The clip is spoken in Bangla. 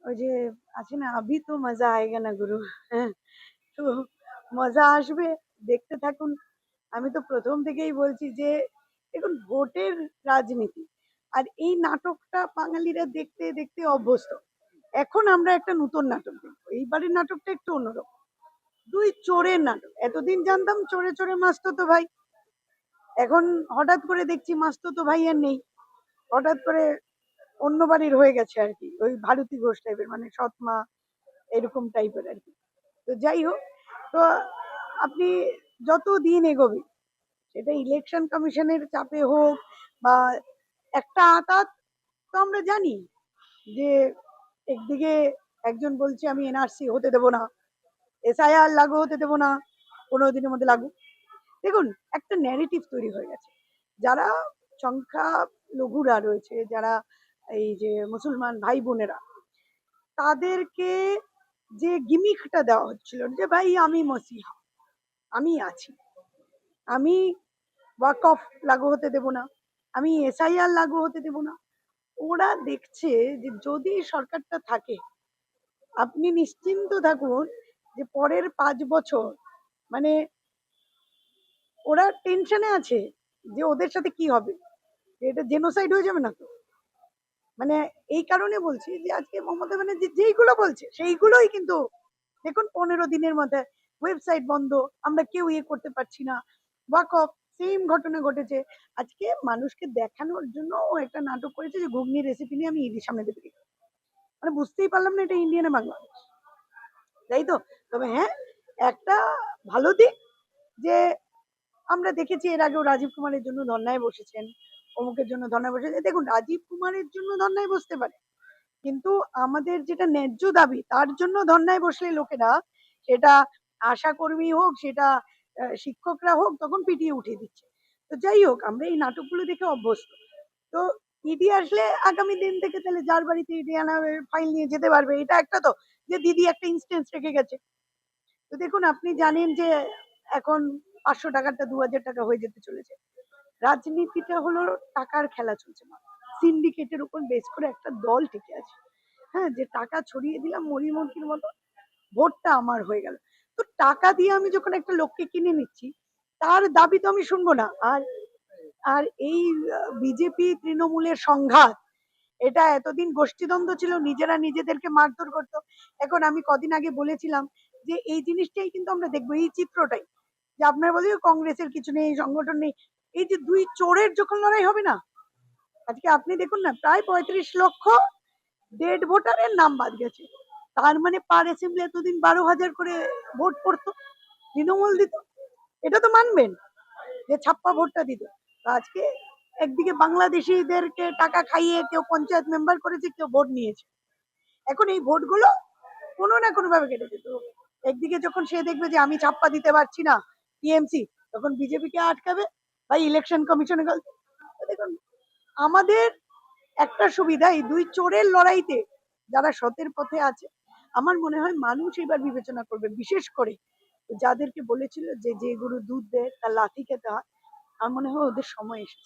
ওই যে আছে না, আভি তো মজা আয়েগা না গুরু। হ্যাঁ, তো মজা আসবে, দেখতে থাকুন। আমি তো প্রথম থেকেই বলছি যে দেখুন, ভোটের রাজনীতি আর এই নাটকটা বাঙালিরা দেখতে দেখতে অভ্যস্ত। এখন আমরা একটা নতুন নাটক দেখবো, এইবারের নাটকটা একটু অন্যরকম। দুই চোরের নাটক। এতদিন জানতাম চোরে চোরে মাসতুতো ভাই, এখন হঠাৎ করে দেখছি মাসতুতো ভাই আর নেই, হঠাৎ করে অন্য বাড়ির হয়ে গেছে আর কি, ওই ভারতী ঘোষ টাইপের, মানে সৎমা এরকম টাইপের আর কি। তো যাই হোক, তো আপনি যত দিন এগোবে, সেটা ইলেকশন কমিশনের চাপে হোক বা একটা আতাত, তো আমরা জানি যে একদিকে একজন বলছে আমি এনআরসি হতে দেবো না, এসআইআর লাগু হতে দেবো না, 15 দিনের মধ্যে লাগু। দেখুন, একটা ন্যারেটিভ তৈরি হয়ে গেছে। যারা সংখ্যা লঘুরা রয়েছে, যারা এই যে মুসলমান ভাই বোনেরা, তাদেরকে যে গিমিকটা দেওয়া হচ্ছিল যে ভাই আমি মসিহা, আমি আছি, আমি ওয়াকফ লাগু হতে দেব না, আমি এসআইআর লাগু হতে দেব না। ওরা দেখছে যে যদি সরকারটা থাকে, আপনি নিশ্চিন্ত থাকুন যে পরের 5 বছর, মানে ওরা টেনশনে আছে যে ওদের সাথে কি হবে, যে এটা জেনোসাইড হয়ে যাবে না তো। মানে এই কারণে বলছি যে আজকে মমতা ব্যানার্জি যেইগুলো বলছে সেইগুলোই কিন্তু দেখুন, 15 দিনের মধ্যে ওয়েবসাইট বন্ধ, আমরা কেউ করতে পারছি না, ওয়াকফ সেম ঘটনা ঘটেছে। আজকে মানুষকে দেখানোর জন্য ও একটা নাটক করেছে যে ঘুগনি রেসিপি নিয়ে আমি ইডির সামনে দেবে, মানে বুঝতেই পারলাম না এটা ইন্ডিয়া না বাংলাদেশ, তাই তো। তবে হ্যাঁ, একটা ভালো দিক যে আমরা দেখেছি এর আগেও রাজীব কুমারের জন্য ধর্নায় বসেছেন, অমুকের জন্য ধর্নায় বসেছেন। দেখুন, রাজীব কুমারের জন্য ধর্নায় বসতে পারে, কিন্তু আমাদের যেটা ন্যায্য দাবি তার জন্য ধর্নায় বসলে লোকেরা, সেটা আশা কর্মী হোক, সেটা শিক্ষকরা হোক, তখন পিটিয়ে উঠিয়ে দিচ্ছে। তো যাই হোক, আমরা এই নাটকগুলো দেখে অভ্যস্ত। তো ইডি আসলে আগামী দিন থেকে তাহলে যার বাড়িতে ইডি আনা ফাইল নিয়ে যেতে পারবে, এটা একটা তো, যে দিদি একটা ইনস্টেন্স রেখে গেছে। তো দেখুন, আপনি জানেন যে এখন 500 টাকাটা 2000 টাকা হয়ে যেতে চলেছে। রাজনীতিটা হলো টাকার খেলা চলছে না, সিন্ডিকেটের উপর বেস করে একটা দল টিকে আছে। হ্যাঁ, যে টাকা ছড়িয়ে দিলাম মরিমুরগির মতো, ভোটটা আমার হয়ে গেল। তো টাকা দিয়ে আমি যখন একটা লোককে কিনে নিচ্ছি, তার দাবি তো আমি শুনবো না। আর আর এই বিজেপি তৃণমূলের সংঘাত, এটা এতদিন গোষ্ঠীদ্বন্দ্ব ছিল, নিজেরা নিজেদেরকে মারধর করতো। এখন আমি কদিন আগে বলেছিলাম যে এই জিনিসটাই কিন্তু আমরা দেখবো, এই চিত্রটাই, যে আপনার বলি কংগ্রেসের কিছু নেই, সংগঠন নেই, এই যে দুই চোরের যখন লড়াই হবে না, আজকে আপনি দেখুন না, প্রায় 35 লক্ষ ডেড ভোটারের নাম বাদ গেছে। তার মানে পার অ্যাসেম্বলি এতদিন 12,000 করে ভোট পড়তো, তৃণমূল দিত। এটা তো মানবেন যে ছাপ্পা ভোটটা দিত। তো আজকে একদিকে বাংলাদেশিদেরকে টাকা খাইয়ে কেউ পঞ্চায়েত মেম্বার করেছে, কেউ ভোট নিয়েছে। এখন এই ভোটগুলো কোনো না কোনো ভাবে কেটে যেত। একদিকে যখন সে দেখবে যে আমি ছাপ্পা দিতে পারছি না, টিএমসি, তখন বিজেপি কে আটকাবে, ভাই ইলেকশন কমিশনে গেল। দেখুন, আমাদের একটা সুবিধা, এই দুই চোরের লড়াইতে যারা সতের পথে আছে, আমার মনে হয় মানুষ এবার বিবেচনা করবে, বিশেষ করে যাদেরকে বলেছিল যে যে গরু দুধ দেয় তার লাথি খেতে হয়। আমার মনে হয় ওদের সময় এসেছে।